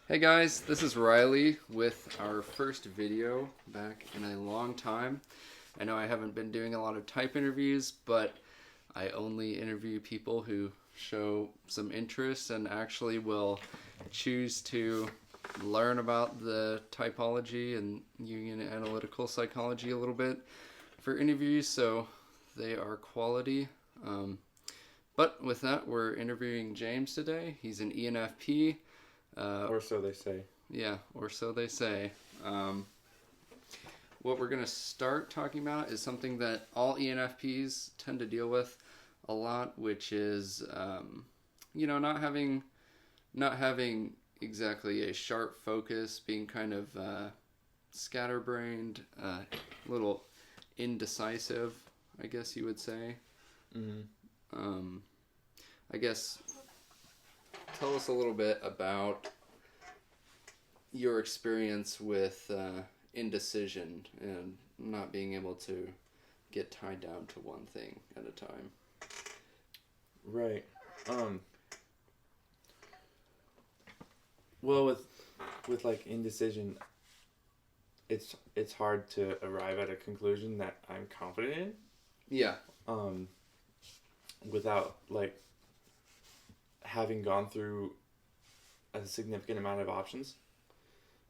Hey guys, this is Riley with our first video back in a long time. I know I haven't been doing a lot of type interviews, but I only interview people who show some interest and actually will choose to learn about the typology and Jungian analytical psychology a little bit for interviews, so they are quality. But with that, we're interviewing James today. He's an ENFP. Or so they say. Yeah, or so they say. What we're going to start talking about is something that all ENFPs tend to deal with a lot, which is, not having exactly a sharp focus, being kind of scatterbrained, a little indecisive, I guess you would say. Mm-hmm. I guess tell us a little bit about your experience with indecision and not being able to get tied down to one thing at a time. Right. Well, with like indecision, it's hard to arrive at a conclusion that I'm confident in. Yeah. Without like having gone through a significant amount of options.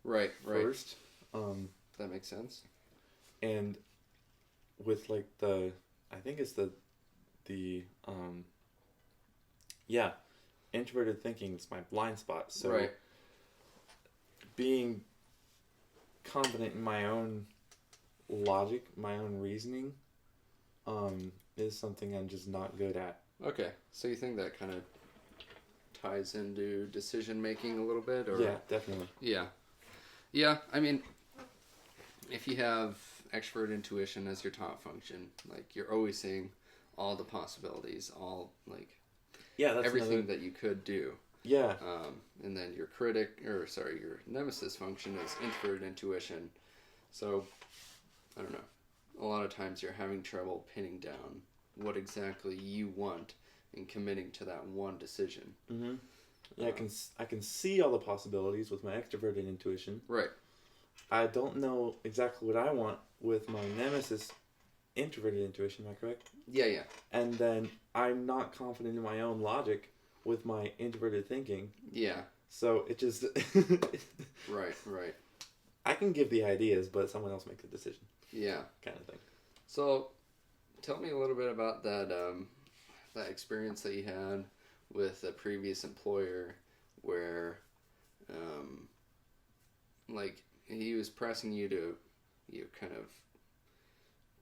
Right. First. That makes sense. And with like I think it's introverted thinking is my blind spot. So right. Being confident in my own logic, my own reasoning, is something I'm just not good at. Okay, so you think that kind of ties into decision making a little bit, or yeah, definitely. Yeah. I mean, if you have extrovert intuition as your top function, like you're always seeing all the possibilities, all like that's everything that you could do. Yeah. And then your your nemesis function is introverted intuition. So, I don't know. A lot of times you're having trouble pinning down what exactly you want and committing to that one decision. Mm-hmm. Yeah, I can see all the possibilities with my extroverted intuition. Right. I don't know exactly what I want with my nemesis introverted intuition. Am I correct? Yeah. And then I'm not confident in my own logic with my introverted thinking. Yeah. So it just Right. I can give the ideas, but someone else makes the decision. Yeah. Kind of thing. So, tell me a little bit about that that experience that you had with a previous employer where like he was pressing you to kind of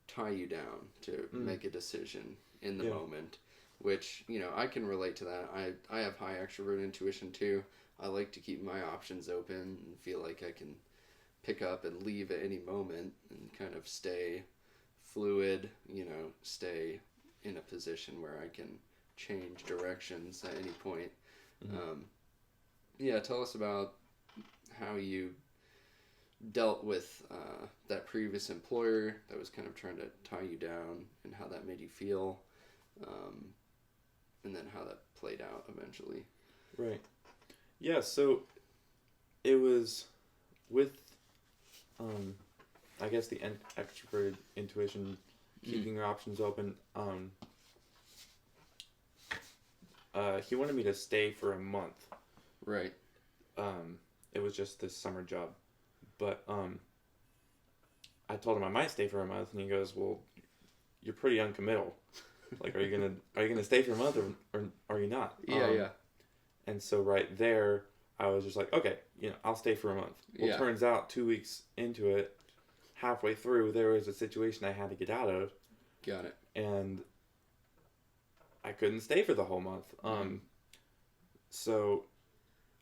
tie you down to make a decision in the moment, which I can relate to that. I have high extrovert intuition too. I like to keep my options open and feel like I can pick up and leave at any moment and kind of stay fluid, stay in a position where I can change directions at any point. Tell us about how you dealt with that previous employer that was kind of trying to tie you down and how that made you feel, and then how that played out eventually. Right. Yeah, so it was with I guess the extroverted intuition, keeping your options open. He wanted me to stay for a month. Right. It was just this summer job, but I told him I might stay for a month, and he goes, "Well, you're pretty uncommittal. Like, are you gonna stay for a month, or are you not?" Yeah. And so right there, I was just like, okay, I'll stay for a month. Well, turns out 2 weeks into it, halfway through, there was a situation I had to get out of. Got it. And I couldn't stay for the whole month. So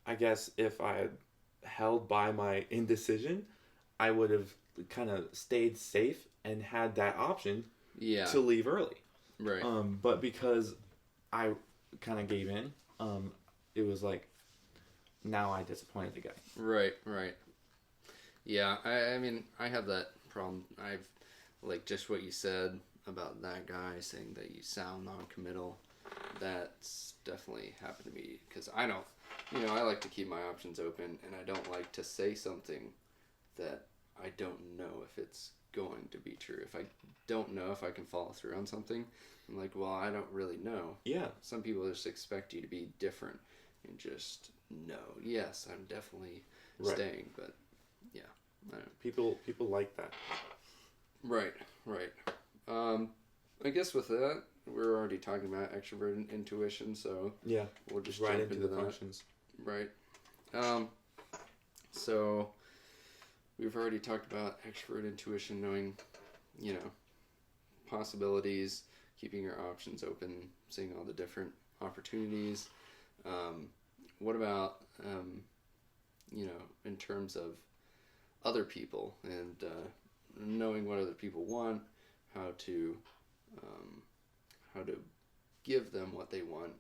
I guess if I had held by my indecision, I would have kind of stayed safe and had that option to leave early. Right. But because I kind of gave in, it was like, now I disappointed the guy. Right. Yeah, I mean, I have that problem. I've, like, just what you said about that guy saying that you sound non-committal. That's definitely happened to me, because I don't I like to keep my options open, and I don't like to say something that I don't know if it's going to be true. If I don't know if I can follow through on something, I'm like, well, I don't really know. Yeah. Some people just expect you to be different and just know, yes, I'm definitely staying, but yeah, I don't know. People like that. Right. I guess with that, we're already talking about extroverted intuition, so yeah, we'll just right jump into the that. functions. Right. So we've already talked about extrovert intuition, knowing, possibilities, keeping your options open, seeing all the different opportunities. What about, in terms of other people and knowing what other people want, how to give them what they want.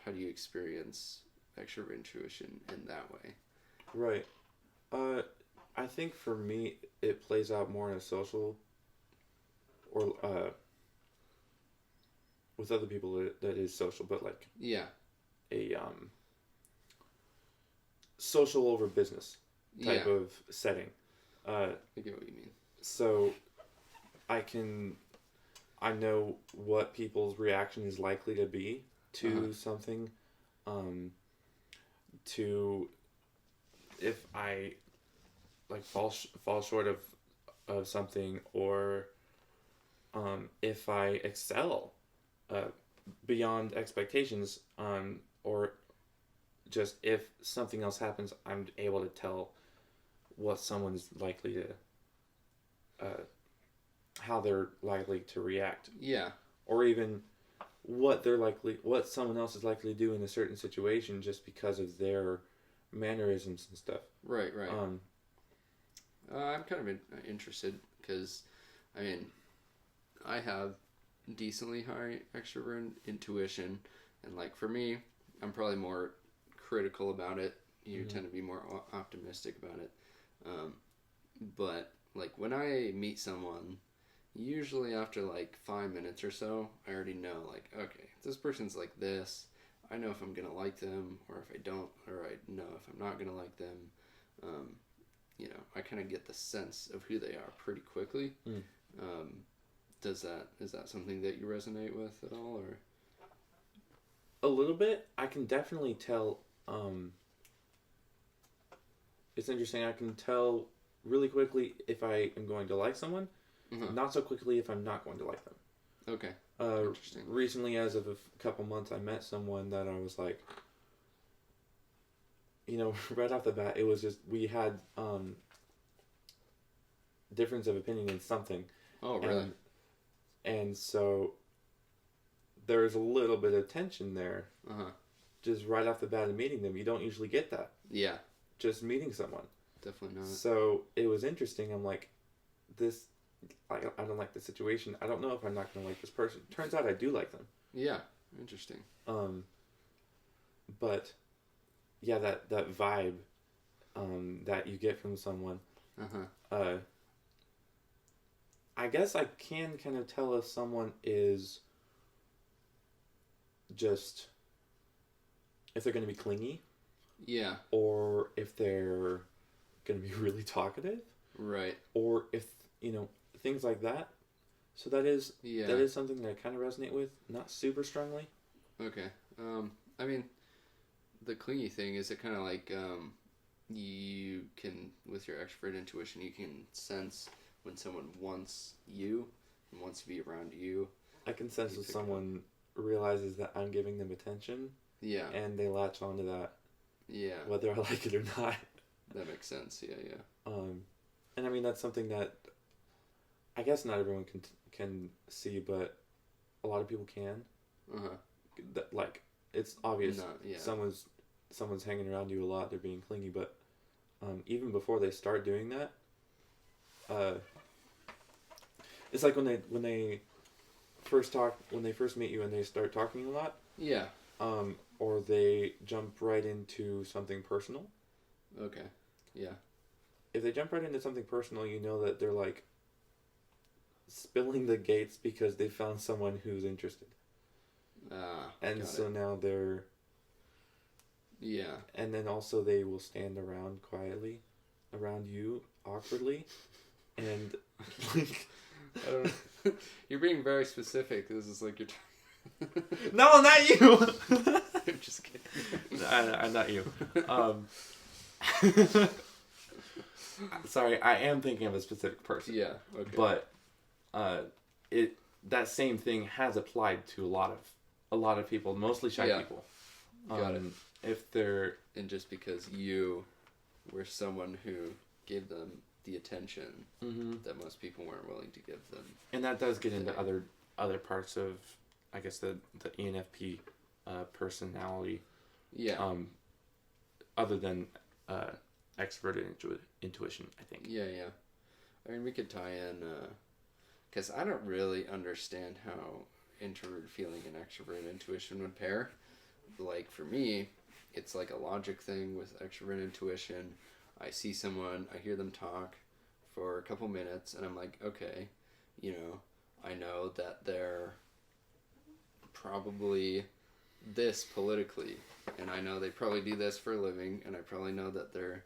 How do you experience extrovert intuition in that way? Right. I think for me, it plays out more in a social or with other people that is social, but like a social over business type of setting. I get what you mean. So I know what people's reaction is likely to be to something. To if I like fall short of something, or if I excel beyond expectations, or just if something else happens, I'm able to tell what someone's likely to how they're likely to react. Yeah. Or even what someone else is likely to do in a certain situation just because of their mannerisms and stuff. Right. I'm kind of interested because, I have decently high extrovert intuition, and like for me, I'm probably more critical about it. You tend to be more optimistic about it. But like when I meet someone, usually after like 5 minutes or so, I already know, like, okay, if this person's like this, I know if I'm gonna like them, or if I don't, or I know if I'm not gonna like them. I kind of get the sense of who they are pretty quickly. Is that something that you resonate with at all, or? A little bit. I can definitely tell. It's interesting. I can tell really quickly if I am going to like someone. Not so quickly if I'm not going to like them. Okay. Interesting. Recently, as of a couple months, I met someone that I was like, right off the bat, it was just we had difference of opinion in something. Oh, really? And so there was a little bit of tension there. Just right off the bat of meeting them. You don't usually get that. Yeah. Just meeting someone. Definitely not. So it was interesting. I'm like, I don't like the situation. I don't know if I'm not going to like this person. Turns out I do like them. Yeah. Interesting. But yeah, that vibe that you get from someone. I guess I can kind of tell if someone is just if they're going to be clingy. Yeah. Or if they're going to be really talkative. Right. Or if, things like that. So that is something that I kind of resonate with, not super strongly. Okay. The clingy thing, is it kind of like you can, with your extrovert intuition, you can sense when someone wants you and wants to be around you. I can sense when someone realizes that I'm giving them attention. Yeah. And they latch onto that. Yeah. Whether I like it or not. That makes sense. Yeah. And that's something that I guess not everyone can see, but a lot of people can. That, like, it's obvious. Someone's hanging around you a lot. They're being clingy, but even before they start doing that, it's like when they first meet you and they start talking a lot. Yeah. Or they jump right into something personal. Okay. Yeah. If they jump right into something personal, you know that they're like spilling the gates because they found someone who's interested. And so now Yeah. And then also they will stand around quietly around you awkwardly and like I don't know. You're being very specific. This is like you're No, not you. I'm just kidding. I'm not you. Sorry, I am thinking of a specific person. Yeah, okay. But that same thing has applied to a lot of people, mostly shy people. Got it. If they're and just because you were someone who gave them the attention that most people weren't willing to give them. And that does get into other parts of, I guess, the ENFP personality. Yeah. Other than extroverted intuition, I think. Yeah. I mean, we could tie in, because I don't really understand how introverted feeling and extroverted intuition would pair. Like, for me, it's like a logic thing with extroverted intuition. I see someone, I hear them talk for a couple minutes, and I'm like, okay, I know that they're probably this politically, and I know they probably do this for a living, and I probably know that they're,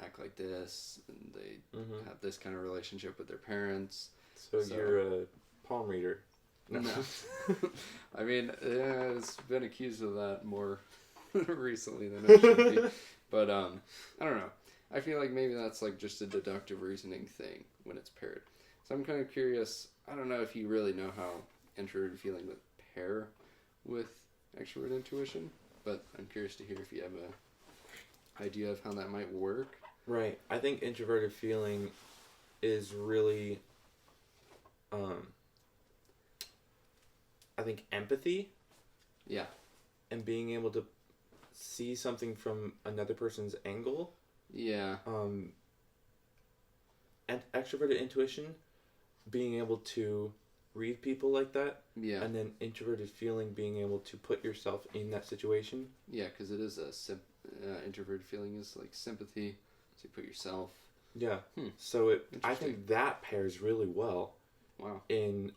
act like this, and they have this kind of relationship with their parents. So you're a palm reader. No. I mean, it's been accused of that more recently than it should be. But, I don't know. I feel like maybe that's like just a deductive reasoning thing when it's paired. So I'm kind of curious. I don't know if you really know how introverted feeling would pair with extroverted intuition, but I'm curious to hear if you have a idea of how that might work. Right. I think introverted feeling is really, I think empathy. Yeah. And being able to see something from another person's angle. Yeah. And extroverted intuition, being able to read people like that. Yeah. And then introverted feeling, being able to put yourself in that situation. Yeah, because it is introverted feeling is like sympathy. So you put yourself. Yeah. So I think that pairs really well. Wow. In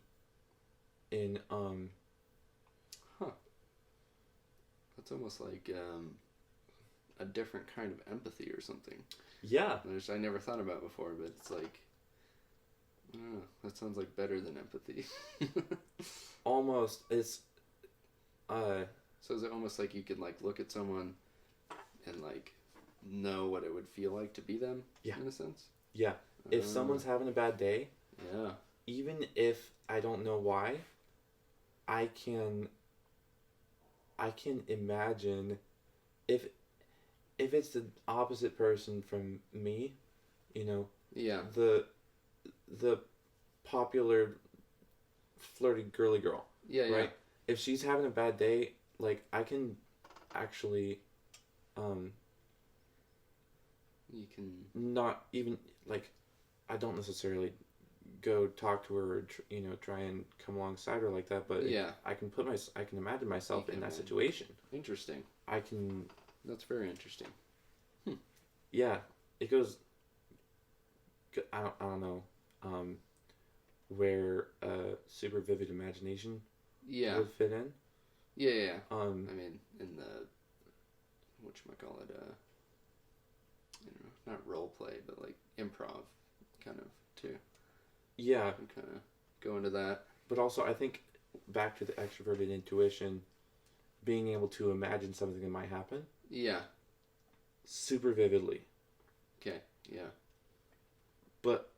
That's almost like a different kind of empathy or something. Yeah. Which I never thought about before, but it's like, I don't know, that sounds like better than empathy. Almost. It's so is it almost like you could like look at someone and like know what it would feel like to be them? Yeah. In a sense? Yeah. If someone's having a bad day, yeah, even if I don't know why, I can imagine if it's the opposite person from me, yeah, the popular flirty girly girl, yeah, right? Yeah. If she's having a bad day, like I can actually you can not even like I don't necessarily go talk to her or try and come alongside her like that, but yeah, I can imagine myself in that situation. Interesting. That's very interesting. Yeah, it goes. I don't know where super vivid imagination would fit in. Yeah. I mean, in the whatchamacallit, not role play, but like improv, kind of too. Yeah, and kind of go into that. But also, I think back to the extroverted intuition, being able to imagine something that might happen. Yeah. Super vividly. Okay. Yeah. But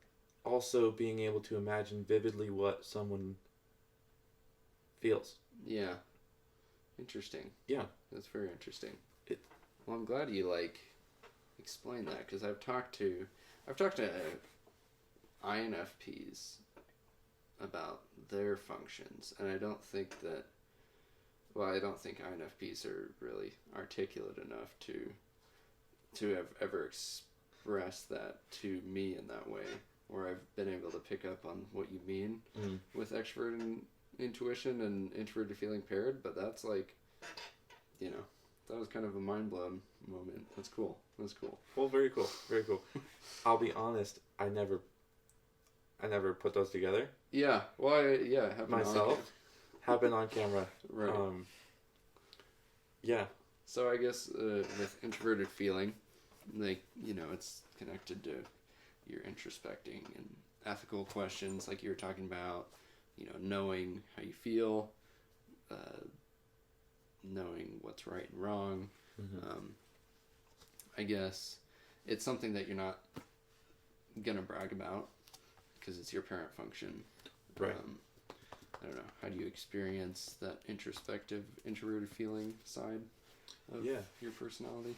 also being able to imagine vividly what someone feels. Yeah. Interesting. Yeah. That's very interesting. Well, I'm glad you explained that, because I've talked to INFPs about their functions, and I don't think INFPs are really articulate enough to have ever expressed that to me in that way, or I've been able to pick up on what you mean with extroverted intuition and introverted feeling paired, but that's like, that was kind of a mind-blown moment. That's cool. Well, very cool. Very cool. I'll be honest, I never put those together. Yeah. Well, have myself. Have been on camera. Right. Yeah. So I guess with introverted feeling, like, it's connected to your introspecting and ethical questions, like you were talking about, knowing how you feel, knowing what's right and wrong. I guess it's something that you're not gonna brag about because it's your parent function. Right. I don't know. How do you experience that introspective, introverted feeling side of your personality?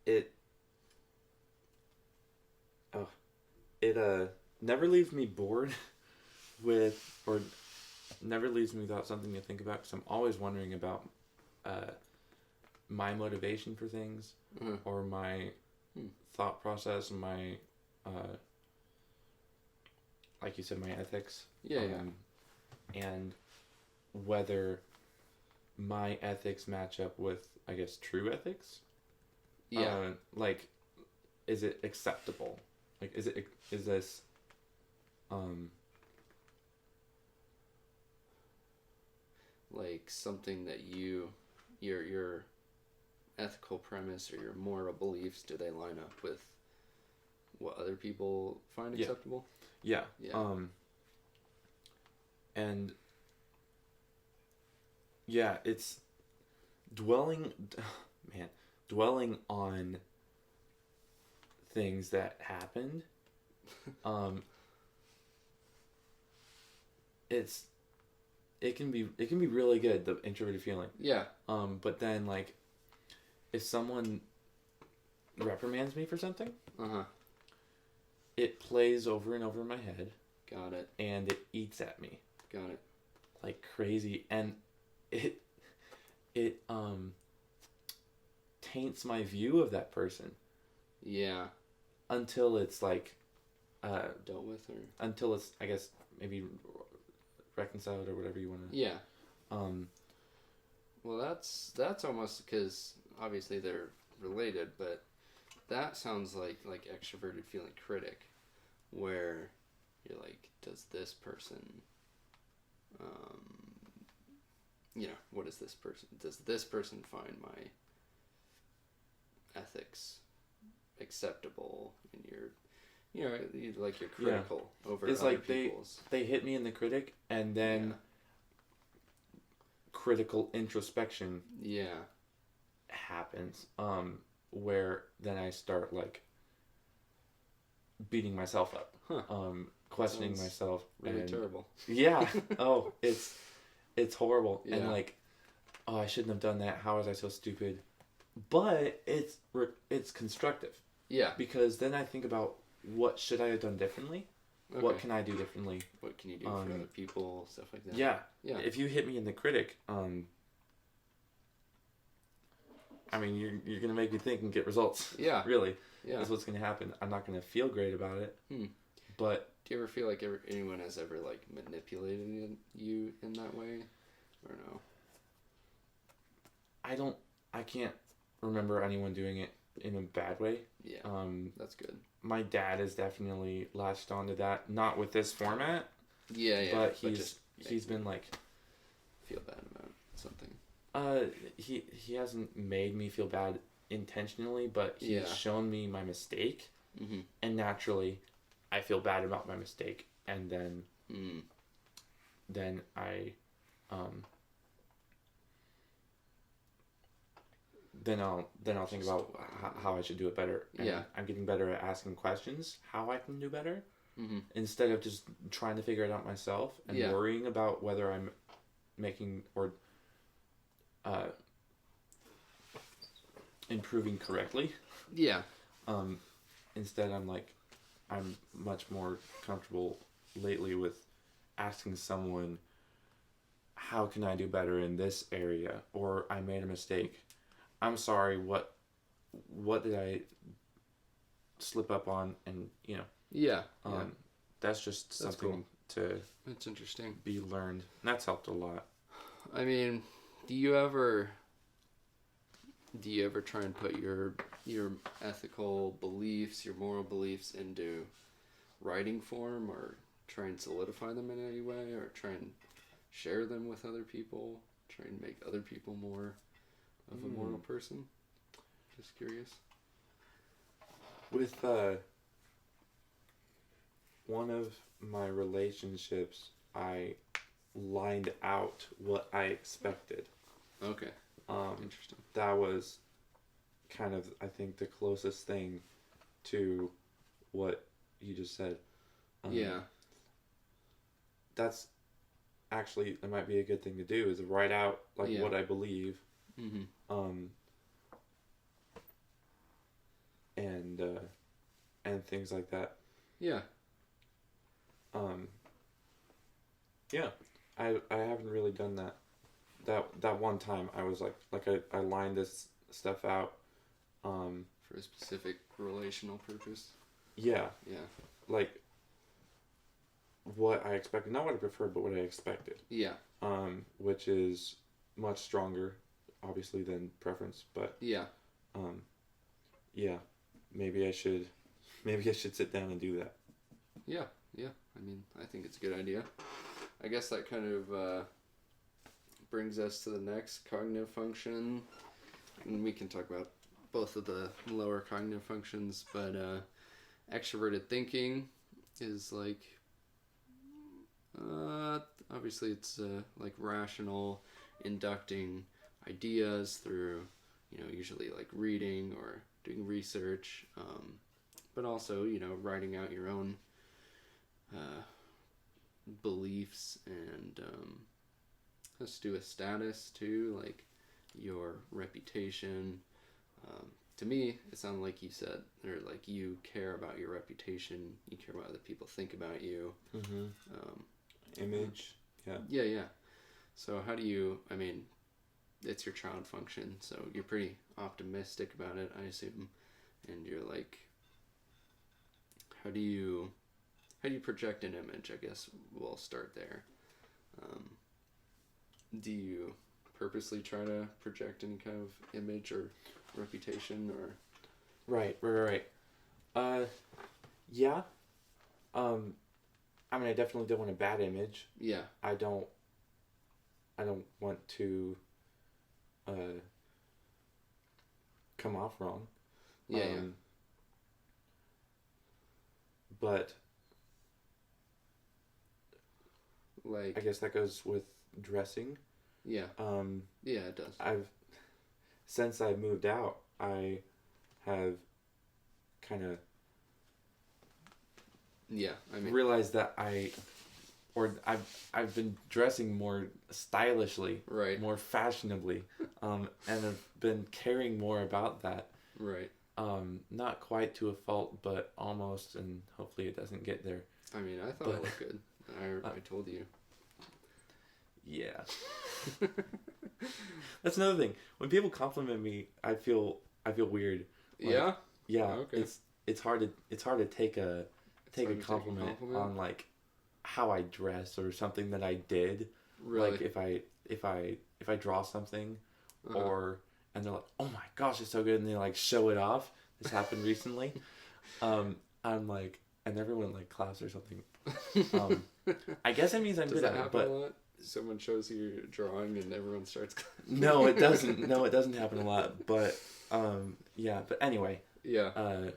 It never leaves me bored or never leaves me without something to think about, because I'm always wondering about my motivation for things, or my thought process, and my like you said, my ethics. And whether my ethics match up with, I guess, true ethics. Like, is it acceptable? Like, is this like something that your ethical premise or your moral beliefs, do they line up with what other people find acceptable? Yeah. It's dwelling on things that happened. It can be really good, the introverted feeling. Yeah. But then, like, if someone reprimands me for something, it plays over and over in my head. Got it. And it eats at me. Got it. Like crazy, and it taints my view of that person. Yeah. Until it's like dealt with, or until it's, I guess, maybe reconciled or whatever you want to. Yeah. Well, that's almost, because obviously they're related, but that sounds like extroverted feeling critic, where you're like, does this person, what is this person? Does this person find my ethics acceptable? And you're critical over it's other like people's. They hit me in the critic, and then critical introspection happens, where then I start like beating myself up, questioning myself. Really terrible. Yeah. Oh, it's horrible. Yeah. And like, oh, I shouldn't have done that. How was I so stupid? But it's constructive. Yeah. Because then I think about, what should I have done differently? Okay. What can I do differently? What can you do for other people? Stuff like that. Yeah. Yeah. If you hit me in the critic, I mean, you're gonna make me think and get results. Yeah. Really. Yeah. That's what's gonna happen. I'm not gonna feel great about it. But do you ever feel like anyone has ever like manipulated you in that way, or no? I can't remember anyone doing it in a bad way. Yeah. That's good. My dad has definitely latched onto that. Not with this format. Yeah. But he's been like, feel bad about something. He hasn't made me feel bad intentionally, but he's shown me my mistake, and naturally, I feel bad about my mistake, and then I then I'll think about how I should do it better. And I'm getting better at asking questions, how I can do better, instead of just trying to figure it out myself and worrying about whether I'm making or improving correctly. Yeah. Instead, I'm much more comfortable lately with asking someone, how can I do better in this area? Or I made a mistake. I'm sorry, what did I slip up on? And, that's just something to... That's interesting. ...be learned. And that's helped a lot. I mean, do you ever try and put your ethical beliefs, your moral beliefs into writing form, or try and solidify them in any way, or try and share them with other people, try and make other people more of a moral person? Just curious. With one of my relationships, I lined out what I expected. Okay. Interesting. That was kind of, I think, the closest thing to what you just said. Yeah. That's actually, it might be a good thing to do, is write out what I believe. And things like that. Yeah. Yeah. I haven't really done that. That one time I was I lined this stuff out. For a specific relational purpose. Yeah. Yeah. Like what I expected, not what I preferred, but what I expected. Yeah. Which is much stronger, obviously, than preference, but yeah. Yeah. Maybe I should sit down and do that. Yeah. Yeah. I mean, I think it's a good idea. I guess that kind of brings us to the next cognitive function, and we can talk about both of the lower cognitive functions, but extroverted thinking is like obviously it's like rational inducting ideas through usually like reading or doing research, but also writing out your own beliefs, and has to do with status too, like your reputation. To me, it sounded like you said, or like you care about your reputation, you care what other people think about you. Image, yeah. Yeah. So how do you, I mean, it's your child function, so you're pretty optimistic about it, I assume, and you're like, how do you project an image? I guess we'll start there. Do you purposely try to project any kind of image or reputation, or? Right. Yeah. I mean, I definitely don't want a bad image. Yeah. I don't want to come off wrong. Yeah. But like, I guess that goes with dressing. Yeah. Yeah, it does. Since I moved out, I have kind of realized that I've been dressing more stylishly, right, more fashionably, and have been caring more about that. Right. Not quite to a fault, but almost, and hopefully it doesn't get there. I mean, I thought it looked good. I told you. Yeah. That's another thing. When people compliment me, I feel weird. Like, yeah. Yeah. Oh, okay. It's hard to take a compliment on like how I dress or something that I did. Really? Like if I draw something, and they're like, "Oh my gosh, it's so good," and they like show it off. This happened recently. I'm like, and everyone like claps or something. I guess it means I'm good at it, but. A lot? Someone shows you your drawing and everyone starts. No, it doesn't. No, it doesn't happen a lot. But yeah. But anyway. Yeah. I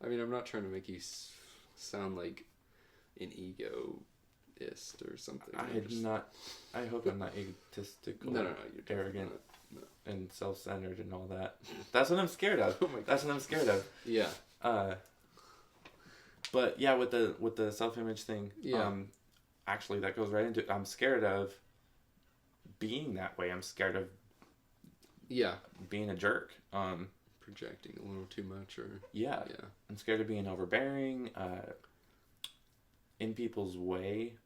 mean, I'm not trying to make you sound like an egoist or something. I hope I'm not egotistical. No, you're arrogant, and self-centered and all that. That's what I'm scared of. Oh my God. That's what I'm scared of. Yeah. But yeah, with the self-image thing. Yeah. Actually, that goes right into it. I'm scared of being that way. I'm scared of being a jerk. Projecting a little too much, or yeah. I'm scared of being overbearing, in people's way.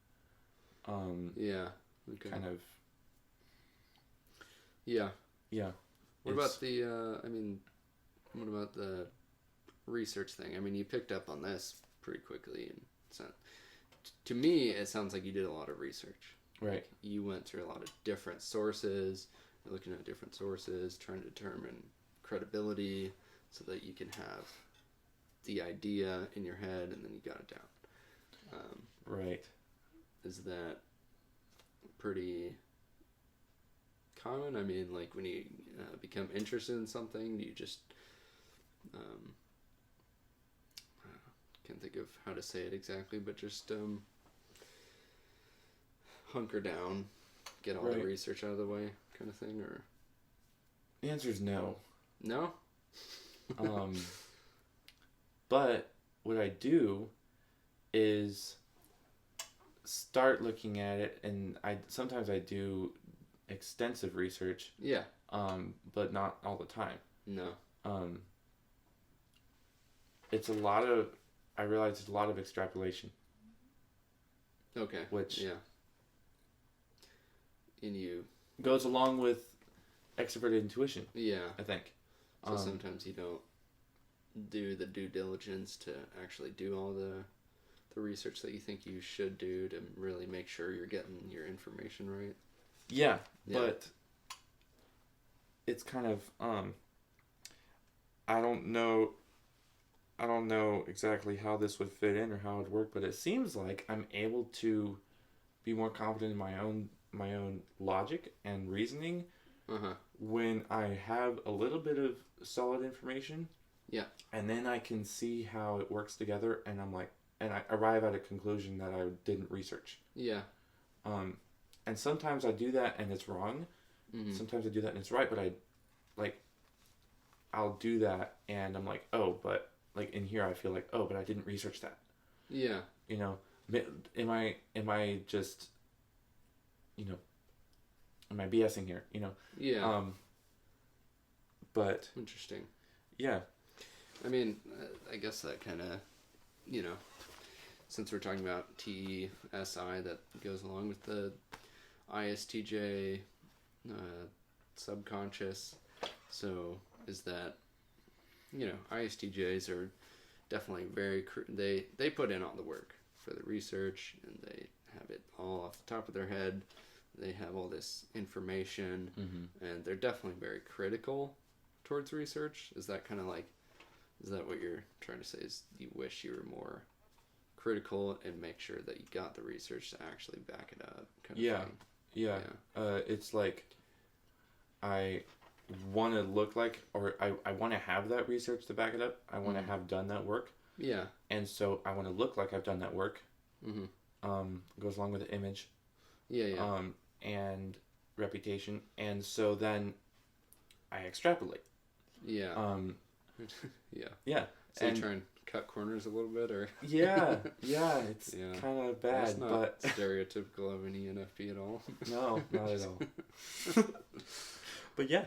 Yeah. Okay. Kind of. Yeah. Yeah. What about the research thing? I mean, you picked up on this pretty quickly, and to me, it sounds like you did a lot of research. Right. Like you went through a lot of different sources. You're looking at different sources, trying to determine credibility so that you can have the idea in your head, and then you got it down. Right. Is that pretty common? I mean, like when you become interested in something, do you just can't think of how to say it exactly, but just hunker down, get all the research out of the way, kind of thing, or? The answer is no. No. But what I do is start looking at it, and sometimes I do extensive research. Yeah. But not all the time. No. I realize it's a lot of extrapolation. Okay. Which and you goes along with extroverted intuition. Yeah. I think. So sometimes you don't do the due diligence to actually do all the research that you think you should do to really make sure you're getting your information right. Yeah. But it's kind of I don't know exactly how this would fit in or how it would work, but it seems like I'm able to be more confident in my own logic and reasoning when I have a little bit of solid information. Yeah. And then I can see how it works together, and I arrive at a conclusion that I didn't research. Yeah. And sometimes I do that and it's wrong. Mm-hmm. Sometimes I do that and it's right, but I'll do that and I'm like, oh, but like in here I feel like, oh, but I didn't research that. Yeah. You know, am I just, you know, am I BSing here? You know. Yeah. But interesting. Yeah. I mean, I guess that kind of, you know, since we're talking about TSI, that goes along with the ISTJ subconscious. So is that, you know, ISTJs are definitely they put in all the work for the research, and they have it all off the top of their head. They have all this information, and they're definitely very critical towards research. Is that kind of like, is that what you're trying to say, is you wish you were more critical and make sure that you got the research to actually back it up kind of thing? Yeah. It's like I want to look like, or I want to have that research to back it up. I want to have done that work. Yeah. And so I want to look like I've done that work. Goes along with the image. Yeah. And reputation. And so then I extrapolate. Yeah. Yeah. Yeah. So you try and cut corners a little bit, or? Yeah. It's kind of bad. It's not stereotypical of an ENFP at all. No, not at all. But yeah.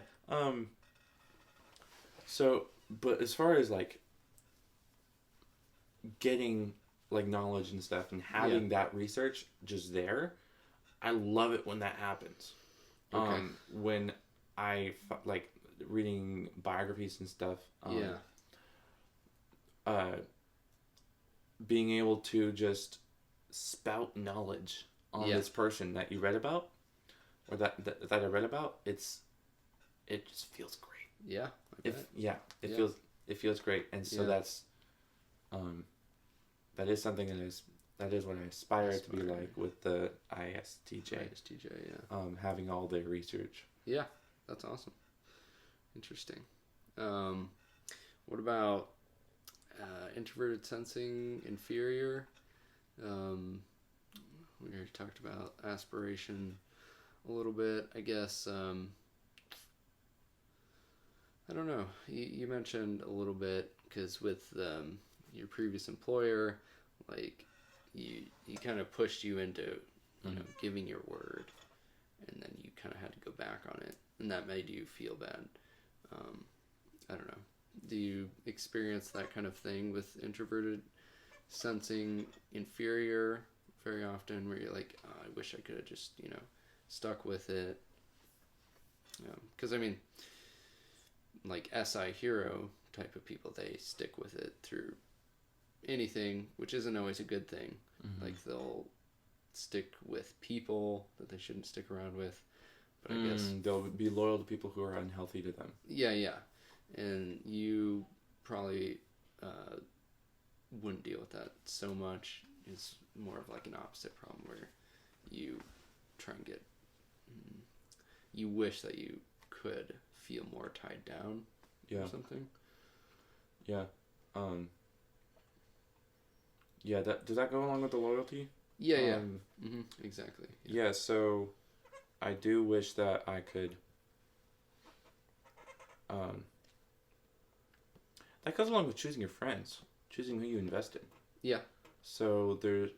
So, but as far as like getting like knowledge and stuff and having that research just there, I love it when that happens. Okay. When I like reading biographies and stuff. Being able to just spout knowledge on this person that you read about, or that I read about, it just feels great. Yeah. It feels great, and so that's that is something that is what I aspire to be like with the ISTJ. Having all the research. Yeah, that's awesome. Interesting. What about introverted sensing inferior? We already talked about aspiration a little bit. I guess I don't know. You mentioned a little bit, because with your previous employer, like you kind of pushed you into you know, giving your word, and then you kind of had to go back on it, and that made you feel bad. I don't know. Do you experience that kind of thing with introverted sensing inferior very often, where you're like, oh, I wish I could have just, you know, stuck with it? Because I mean, like SI hero type of people, they stick with it through anything, which isn't always a good thing. Like they'll stick with people that they shouldn't stick around with, but I guess they'll be loyal to people who are unhealthy to them. Yeah. And you probably wouldn't deal with that so much. It's more of like an opposite problem, where you try and get. You wish that you could feel more tied down. Yeah. Or something. Yeah. Yeah. Does that go along with the loyalty? Yeah. Exactly. Yeah. So, I do wish that I could. That goes along with choosing your friends, choosing who you invest in. Yeah. So there's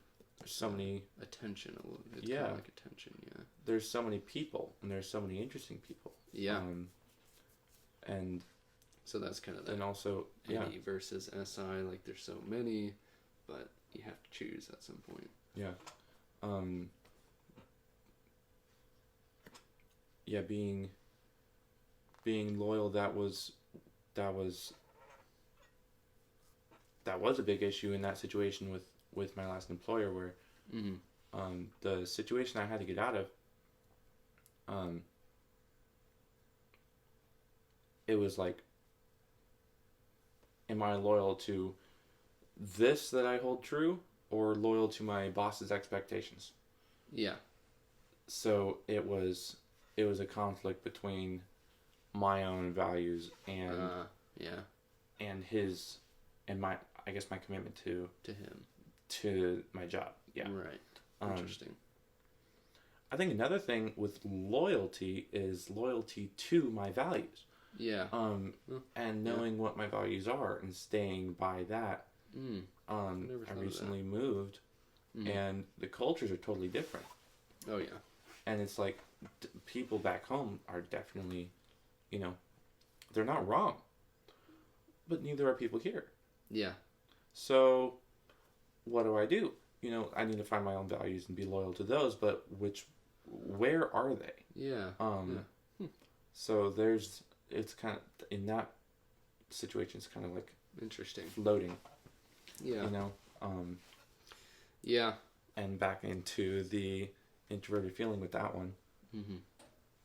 so many attention a little bit. Yeah. Kind of like attention. Yeah. There's so many people, and there's so many interesting people. Yeah. And so that's kind of that. And also, NE versus SI. Like there's so many, but you have to choose at some point. Yeah. Yeah. Being loyal. That was a big issue in that situation with my last employer, where the situation I had to get out of, it was like, am I loyal to this that I hold true, or loyal to my boss's expectations? Yeah. So it was a conflict between my own values and his, and my commitment to him, to my job. Yeah. Right. Interesting. I think another thing with loyalty is loyalty to my values. Yeah. And knowing what my values are and staying by that. I recently moved, and the cultures are totally different. Oh yeah. And it's like people back home are definitely, they're not wrong, but neither are people here. Yeah. So, what do? I need to find my own values and be loyal to those, but where are they? Yeah. So it's kind of, in that situation, it's kind of like interesting, floating. Yeah. Yeah. And back into the introverted feeling with that one,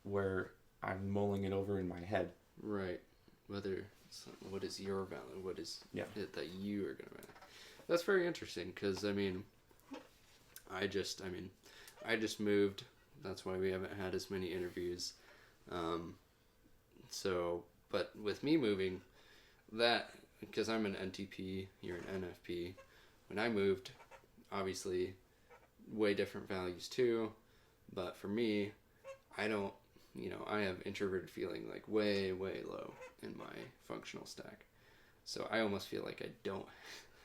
where I'm mulling it over in my head. Right. What is your value? What is it that you are going to value? That's very interesting, because I just moved. That's why we haven't had as many interviews. But with me moving, because I'm an NTP, you're an NFP. When I moved, obviously, way different values too. But for me, I don't, I have introverted feeling like way, way low in my functional stack. So I almost feel like I don't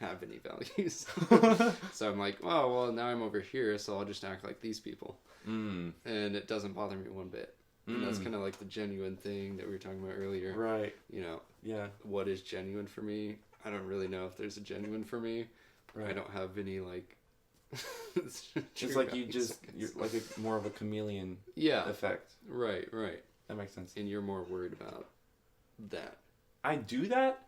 have any values. So I'm like, oh, well, now I'm over here, so I'll just act like these people. And it doesn't bother me one bit. And that's kind of like the genuine thing that we were talking about earlier. Right. Yeah. What is genuine for me? I don't really know if there's a genuine for me. Right. I don't have any, like... It's like you're like more of a chameleon effect. Right. That makes sense. And you're more worried about that. I do that,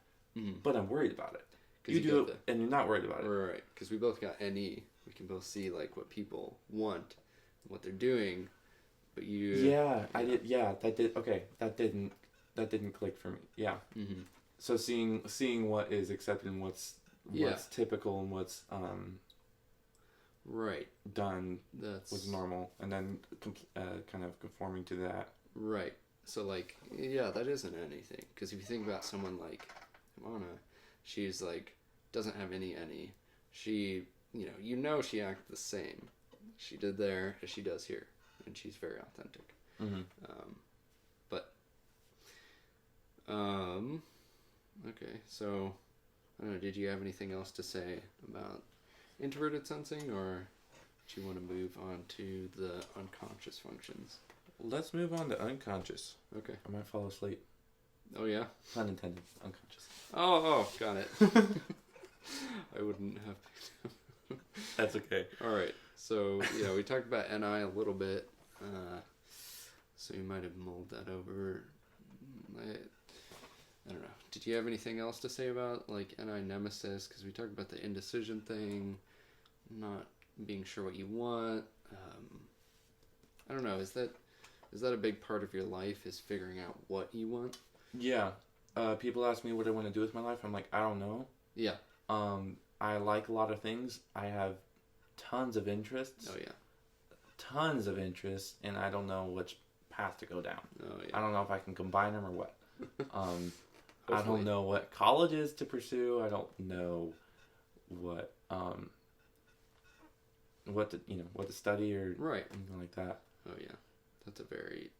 but I'm worried about it. You do it, and you're not worried about it. Right, because we both got NE. We can both see, like, what people want, what they're doing, but you... Yeah, I did, that did, okay, that didn't click for me, yeah. So seeing what is accepted and what's typical and what's, right. done was normal, and then kind of conforming to that. Right. So, like, that isn't anything. Because if you think about someone like Mona, she's, like, doesn't have any. She, she acts the same. She did there as she does here. And she's very authentic. Okay, so, I don't know, did you have anything else to say about introverted sensing, or do you want to move on to the unconscious functions? Let's move on to unconscious. Okay. I might fall asleep. Oh, yeah? Pun intended. Unconscious. Oh, got it. I wouldn't have picked up. That's okay. All right. So, we talked about NI a little bit. So you might have mulled that over. I don't know. Did you have anything else to say about, like, NI nemesis? Because we talked about the indecision thing, not being sure what you want. I don't know. Is that a big part of your life, is figuring out what you want? Yeah. People ask me what I want to do with my life. I'm like, I don't know. Yeah. I like a lot of things. I have tons of interests. Oh, yeah. tons of interests, and I don't know which path to go down. Oh, yeah. I don't know if I can combine them or what. I Hopefully. don't know what colleges to pursue. I don't know what to study or Right. anything like that. Oh yeah, that's a very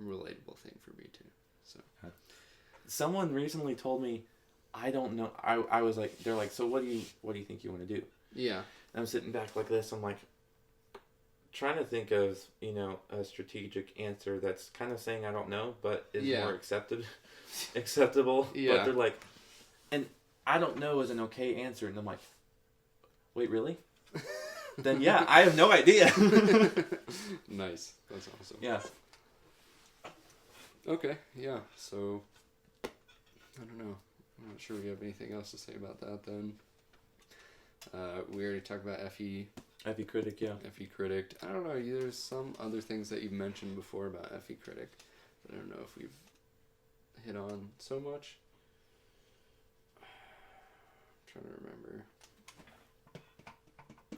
relatable thing for me too. So someone recently told me, I don't know. I was like, they're like, so what do you think you want to do? yeah, And I'm sitting back like this. I'm like, trying to think of a strategic answer that's kind of saying I don't know, but is more acceptable. Yeah. But they're like, and I don't know is an okay answer, and I'm like, wait, really? Then yeah, I have no idea. Nice. That's awesome. Yeah. Okay. Yeah. So I don't know. I'm not sure we have anything else to say about that then. We already talked about FE critic, yeah. FE critic. I don't know. There's some other things that you've mentioned before about FE critic, but I don't know if we've hit on so much. I'm trying to remember.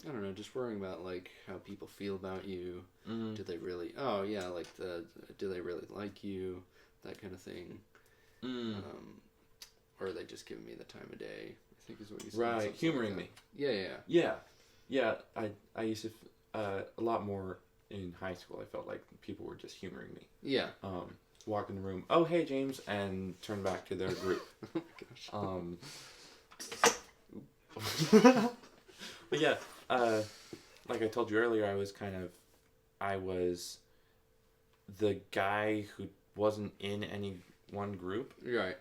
I don't know. Just worrying about like how people feel about you. Mm-hmm. Do they really? Oh yeah, like do they really like you? That kind of thing. Or are they just giving me the time of day? I think is what you said. Right, humoring like me. Yeah. Yeah. I used to a lot more in high school. I felt like people were just humoring me. Yeah. Walk in the room. Oh, hey James, and turn back to their group. Oh my gosh. But yeah, like I told you earlier, I was the guy who wasn't in any one group. Right.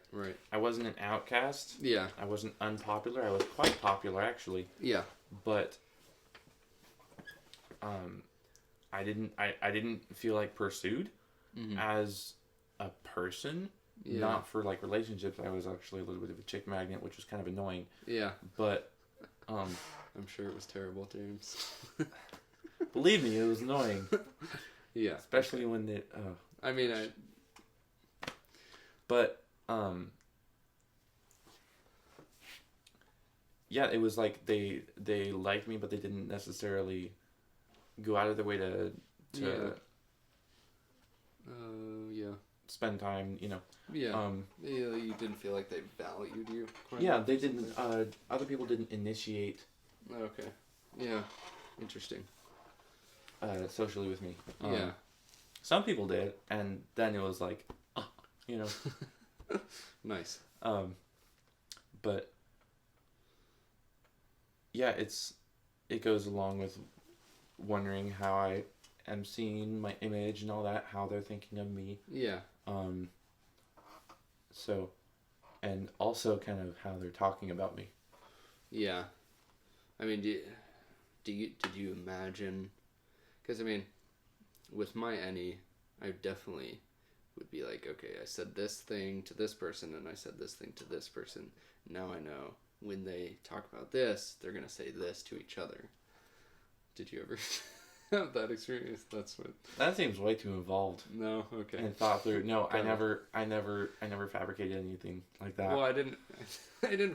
I wasn't an outcast. Yeah. I wasn't unpopular. I was quite popular, actually. Yeah. But I didn't feel like pursued as a person. Yeah. Not for like relationships. I was actually a little bit of a chick magnet, which was kind of annoying. Yeah. But I'm sure it was terrible, James. believe me, it was annoying. Yeah. Especially when it. I mean, But yeah, it was like they liked me, but they didn't necessarily go out of their way to yeah. spend time. Yeah. Yeah, you didn't feel like they valued you. Yeah, they didn't. Other people didn't initiate. Okay. Yeah. Interesting. Socially with me. Yeah. Some people did, and then it was like, Nice. But yeah, it goes along with wondering how I am seeing my image and all that, how they're thinking of me. Yeah. So, and also kind of how they're talking about me. Yeah. I mean, did you imagine? Because I mean, with my any, I definitely would be like, okay, I said this thing to this person and I said this thing to this person. Now I know when they talk about this, they're gonna say this to each other. Did you ever have that experience? That seems way too involved. No, okay. And thought through. No, I never fabricated anything like that. Well, I didn't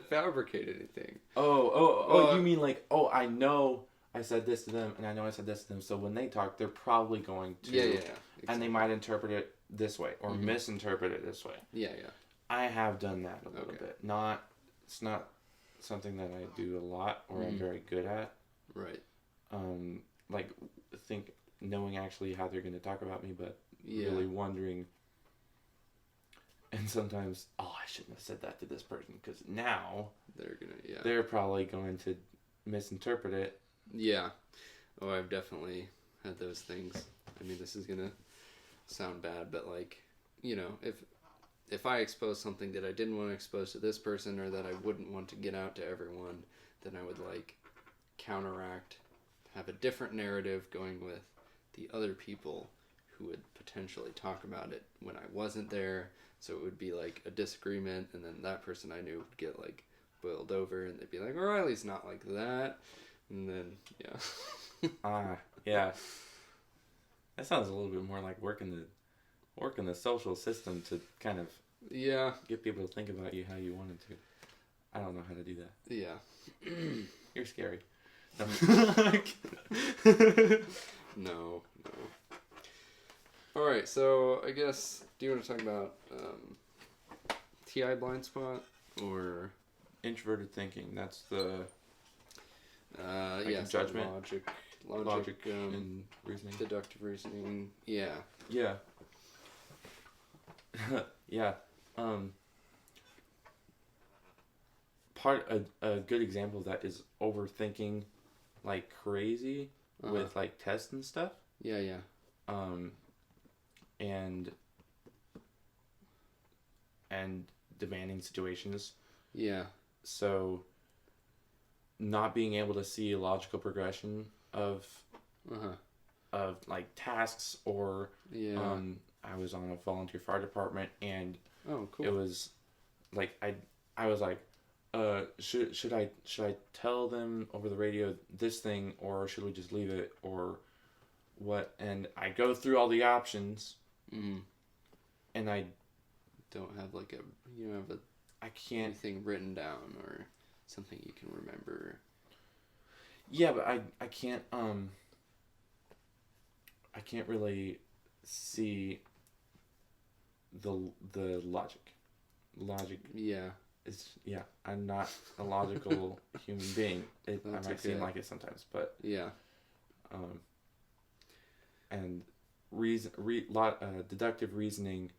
fabricate anything. Oh, you mean like, I know I said this to them, and I know I said this to them, so when they talk, they're probably going to... Yeah. Exactly. And they might interpret it this way, or misinterpret it this way. Yeah. I have done that a little bit. It's not something that I do a lot, or I'm very good at. Right. Like, knowing actually how they're going to talk about me, but Yeah. really wondering... And sometimes, I shouldn't have said that to this person, because now... They're probably going to misinterpret it. Yeah. Oh, I've definitely had those things. I mean, this is gonna sound bad, but like, if I expose something that I didn't want to expose to this person or that I wouldn't want to get out to everyone, then I would like counteract, have a different narrative going with the other people who would potentially talk about it when I wasn't there. So it would be like a disagreement, and then that person I knew would get like boiled over, and they'd be like, O'Reilly's not like that. And then, yeah. Yeah. That sounds a little bit more like working the social system to kind of get people to think about you how you wanted to. I don't know how to do that. Yeah. You're scary. No. All right, so I guess, do you want to talk about TI blind spot or Introverted thinking? That's the yeah, judgment, logic, and reasoning, deductive reasoning. Yeah. Yeah. Yeah. A good example of that is overthinking like crazy with like tests and stuff. Yeah. And demanding situations. Yeah. So not being able to see a logical progression of like tasks or I was on a volunteer fire department and oh cool. it was like I was like should I tell them over the radio this thing or should we just leave it or what, and I go through all the options and I don't have like I can't anything written down or something you can remember. Yeah, but I can't really see the logic. Yeah. I'm not a logical human being. I might seem like it sometimes, but yeah. And deductive reasoning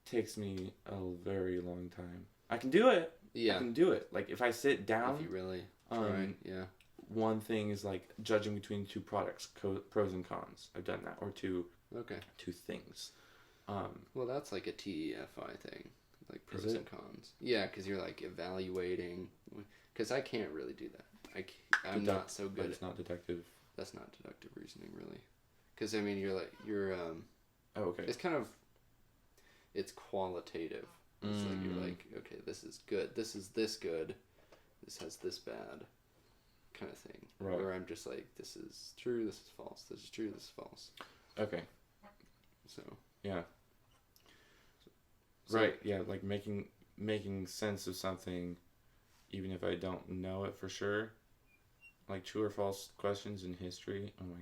takes me a very long time. I can do it. Yeah. I can do it. Like if I sit down. If you really try. Yeah. One thing is like judging between two products, pros and cons. I've done that, or two things. Well, that's like a TEFI thing, like pros and cons. Yeah, because you're like evaluating. Because I can't really do that. I'm not so good. It's not deductive. That's not deductive reasoning, really. Because I mean, you're. Oh, okay. It's kind of. It's qualitative. It's like you're like, okay, this is good. This is this good. This has this bad. Kind of thing. Right. Where I'm just like, this is true. This is false. This is true. This is false. Okay. So. Yeah. Right. Yeah. Like making sense of something, even if I don't know it for sure. Like true or false questions in history. Oh my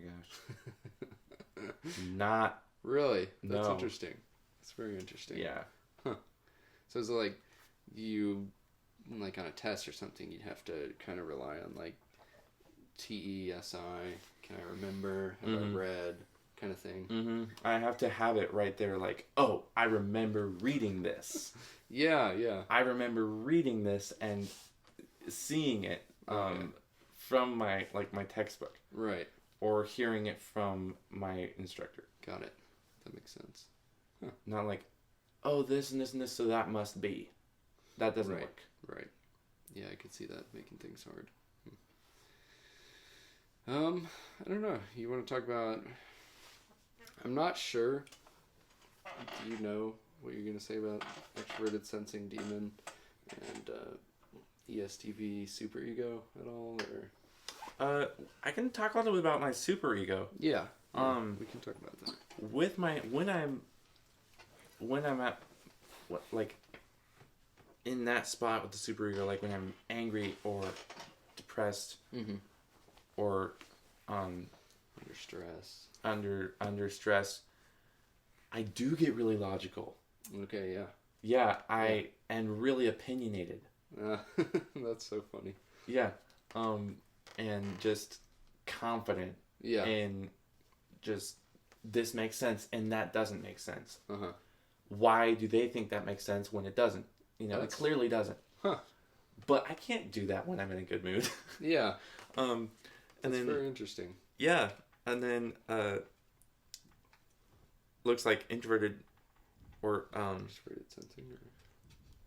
gosh. Not really. That's no. interesting. That's very interesting. Yeah. Huh. So is it like you, like on a test or something, you'd have to kind of rely on like TESI. Can I remember? Have I read? Kind of thing. Mm-hmm. I have to have it right there. Like, oh, I remember reading this. Yeah. I remember reading this and seeing it from my textbook. Right. Or hearing it from my instructor. Got it. That makes sense. Huh. Not like, oh, this and this and this, so that must be. That doesn't work. Right. Yeah, I could see that making things hard. I don't know. You want to talk about... I'm not sure. Do you know what you're going to say about extroverted sensing demon and ESTP superego at all? Or I can talk a little bit about my superego. Yeah. We can talk about that. With my when I'm at like in that spot with the superego, like when I'm angry or depressed or under stress. Under stress, I do get really logical. Okay, yeah. Yeah, I am really opinionated. That's so funny. Yeah. And just confident. Yeah. And just this makes sense and that doesn't make sense. Uh-huh. Why do they think that makes sense when it doesn't? You know, it clearly doesn't. Huh. But I can't do that when I'm in a good mood. Yeah. And That's then very interesting. Yeah. And then looks like introverted or extroverted sensing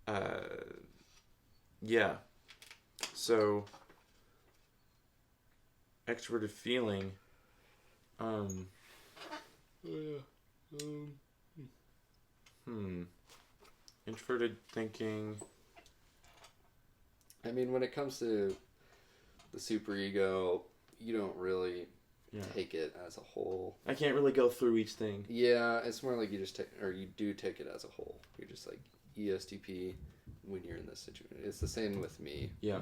or... yeah. So extroverted feeling introverted thinking. I mean, when it comes to the superego, you don't really take it as a whole. I can't really go through each thing. Yeah, it's more like you just take, or you do take it as a whole. You're just like ESTP when you're in this situation. It's the same with me. Yeah.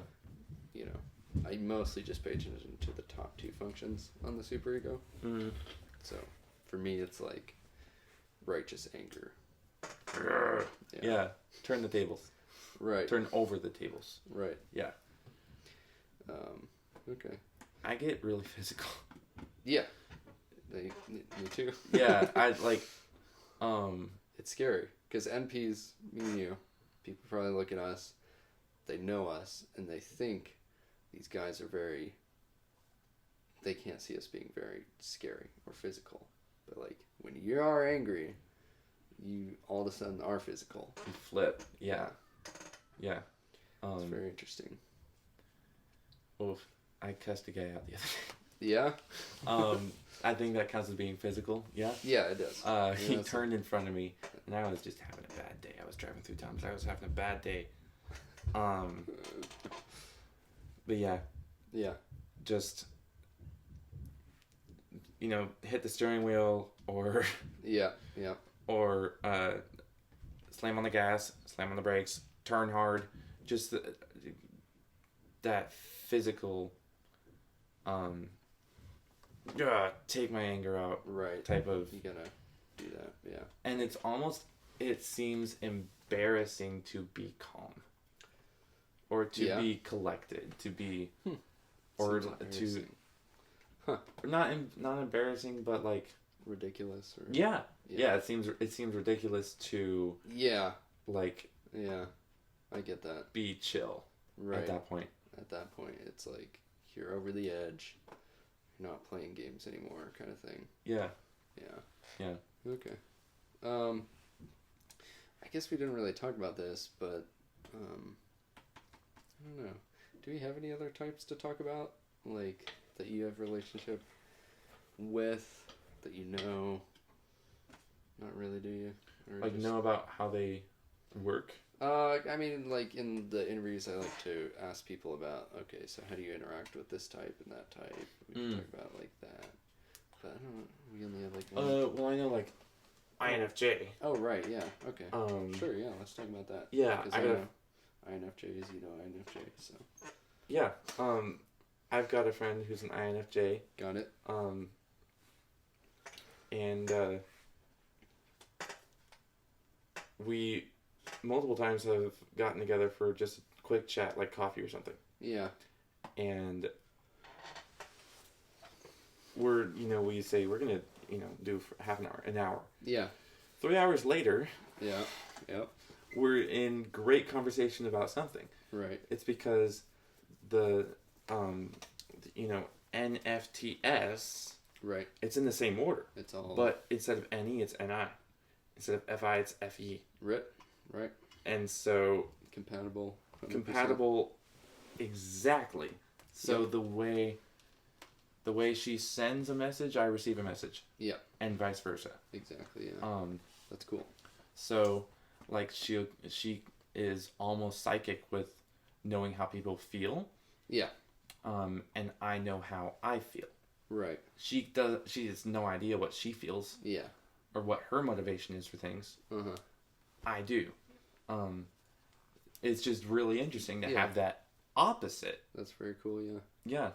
You know, I mostly just pay attention to the top 2 functions on the superego. Mm. So for me, it's like righteous anger. Yeah. Turn the tables. Right. Turn over the tables. Right. Yeah. Okay. I get really physical. Yeah. Me too. Yeah. I like. It's scary because NPs, me and you, people probably look at us, they know us, and they think these guys are very. They can't see us being very scary or physical, but like when you are angry, you all of a sudden are physical. You flip. Yeah. Yeah. It's very interesting. Oof. I cussed a guy out the other day. Yeah? I think that counts as being physical. Yeah? Yeah, it does. He turned in front of me, and I was just having a bad day. I was driving through town, so I was having a bad day. But yeah. Yeah. Just, hit the steering wheel, or... Yeah. Or slam on the gas, slam on the brakes, turn hard. Just that physical... take my anger out, right? Type of. You gotta do that, yeah. And it seems embarrassing to be calm, or to be collected, to be, or to, not embarrassing, but like ridiculous. Or, yeah. It seems ridiculous to like I get that. Be chill, right? At that point, it's like you're over the edge. You're not playing games anymore, kind of thing. Yeah. Okay. I guess we didn't really talk about this, but I don't know. Do we have any other types to talk about, like that you have a relationship with, that you know? Not really, do you? Or like know about how they work? I mean, like in the interviews, I like to ask people about, okay, so how do you interact with this type and that type? We can talk about like that. But I don't know. We only have like one. Well, I know like INFJ. Oh, right, yeah, okay. Sure, yeah, let's talk about that. Yeah, I know INFJs, you know INFJs, so. Yeah, I've got a friend who's an INFJ. Got it. And we multiple times have gotten together for just a quick chat, like coffee or something. Yeah. And we say we're going to, do for half an hour. Yeah. 3 hours later. Yeah. Yep. We're in great conversation about something. Right. It's because the, NFTS. Right. It's in the same order. It's all. But instead of NE, it's NI. Instead of FI, it's FE. Right. And so... Compatible. 100%. Compatible, exactly. So the way she sends a message, I receive a message. Yeah. And vice versa. Exactly, yeah. That's cool. So, like, she is almost psychic with knowing how people feel. Yeah. And I know how I feel. Right. She has no idea what she feels. Yeah. Or what her motivation is for things. Uh-huh. I do. It's just really interesting to have that opposite. That's very cool, yeah. Yeah.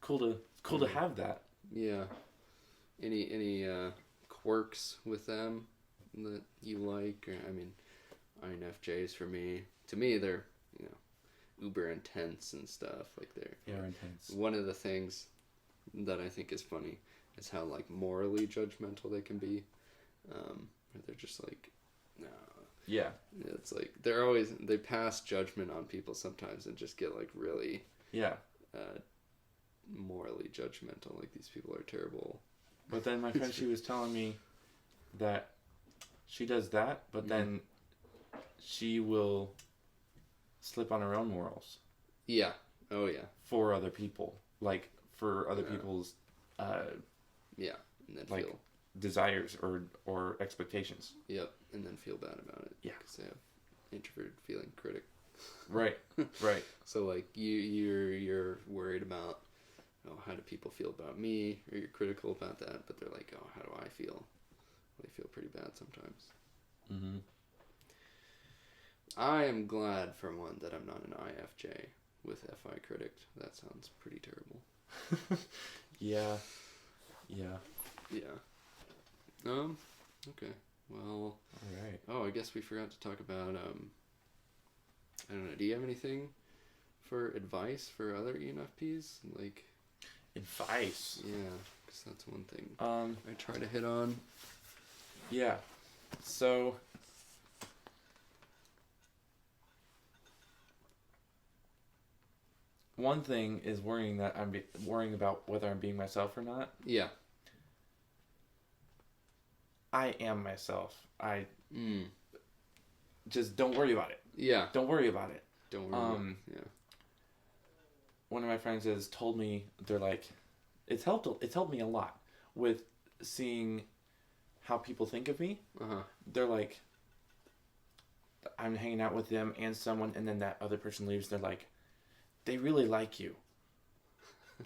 Cool to have that. Yeah. Any quirks with them that you like? Or, I mean, INFJs for me. To me, they're uber intense and stuff. Like they're intense. One of the things that I think is funny is how like morally judgmental they can be. They're just like, no. Yeah. It's like they pass judgment on people sometimes and just get like really. Yeah. Morally judgmental. Like these people are terrible. But then my friend, she was telling me that she does that, but then she will slip on her own morals. Yeah. Oh yeah. For other people, like for other people's. Yeah, and then like feel desires or expectations. Yep, and then feel bad about it. Yeah, because they have introverted feeling critic. Right. Right. So like you're worried about how do people feel about me, or you're critical about that, but they're like, oh, how do I feel? They feel pretty bad sometimes. I am glad for one that I'm not an IFJ with FI critic. That sounds pretty terrible. Yeah. Okay. Well. All right. Oh, I guess we forgot to talk about I don't know. Do you have anything for advice for other ENFPs? Like advice. Yeah, because that's one thing I try to hit on. Yeah. So one thing is worrying about whether I'm being myself or not. Yeah. I am myself. Just don't worry about it. Yeah. Don't worry about it. Don't worry about it. Yeah. One of my friends has told me, they're like, it's helped me a lot with seeing how people think of me. They're like, I'm hanging out with them and someone, and then that other person leaves. They're like, they really like you.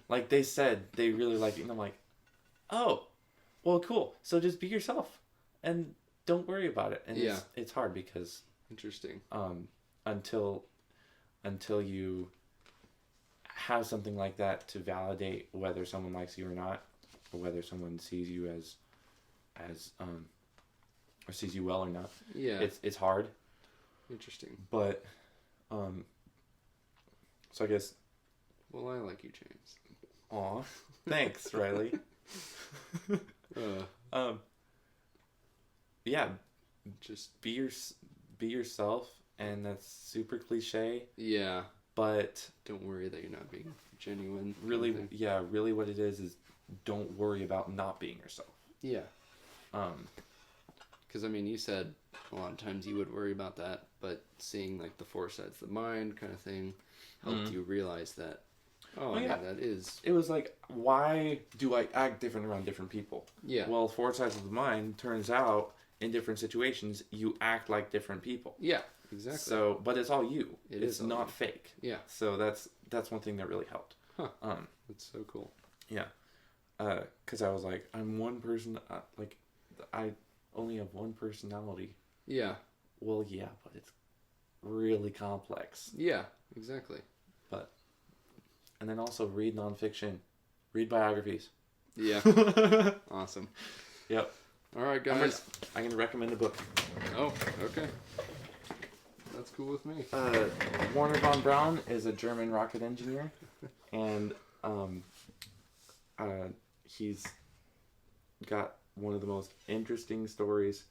Like they said, they really like you. And I'm like, oh, well, cool. So just be yourself and don't worry about it. And it's hard because interesting. Until you have something like that to validate whether someone likes you or not, or whether someone sees you as or sees you well or not. Yeah. It's hard. Interesting. But so I guess. Well, I like you, James. Aw, thanks, Riley. Yeah, just be yourself, and that's super cliche. Yeah. But don't worry that you're not being genuine. Really, really what it is don't worry about not being yourself. Yeah. Because, I mean, you said a lot of times you would worry about that, but seeing, like, the four sides of the mind kind of thing helped you realize that, that is... It was like, why do I act different around different people? Yeah. Well, four sides of the mind, turns out, in different situations, you act like different people. Yeah, exactly. So, but it's all you. It's not you. fake. Yeah. So that's one thing that really helped. Huh. That's so cool. Yeah. Because I was like, I'm one person, I only have one personality. Yeah. Well, yeah, but it's really complex. Yeah, exactly. And then also read nonfiction. Read biographies. Yeah. Awesome. Yep. All right, guys. I'm going to recommend a book. Oh, okay. That's cool with me. Werner von Braun is a German rocket engineer. And he's got one of the most interesting stories.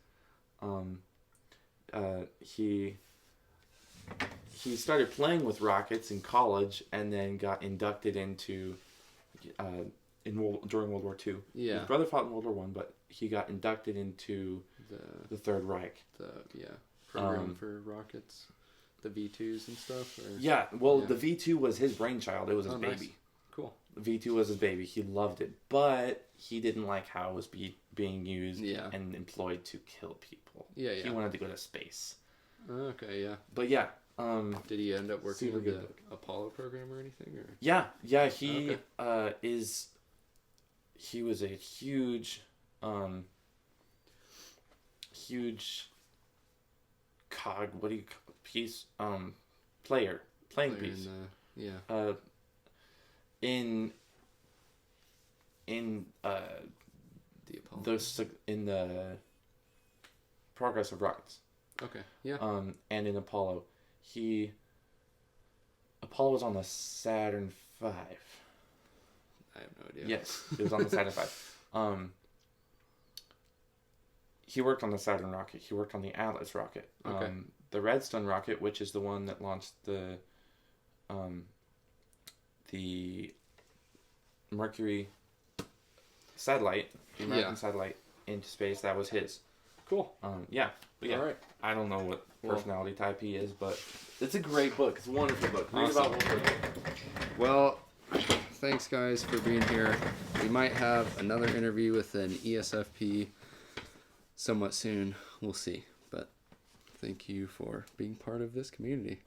He started playing with rockets in college and then got inducted into during World War II. Yeah. His brother fought in World War I, but he got inducted into the Third Reich. Program for rockets, the V2s and stuff. Or... Yeah, well, the V2 was his brainchild. It was his baby. Nice. Cool. The V2 was his baby. He loved it, but he didn't like how it was being used and employed to kill people. Yeah. He wanted to go to space. Okay, yeah. But yeah. Did he end up working on the Apollo program or anything? Or? Yeah. He he was a huge cog. What do you piece? Playing piece. In the Apollo. In the progress of rockets. Okay. Yeah. And in Apollo. Apollo was on the Saturn V. I have no idea. Yes, it was on the Saturn V. He worked on the Saturn rocket. He worked on the Atlas rocket. Okay. The Redstone rocket, which is the one that launched the Mercury satellite, the American satellite into space, that was his. Cool. Yeah. But yeah. All right. I don't know what personality type he is, but it's a great book. It's a wonderful book. Read Awesome. about Wolverine. Well, thanks guys for being here. We might have another interview with an ESFP somewhat soon. We'll see. But thank you for being part of this community.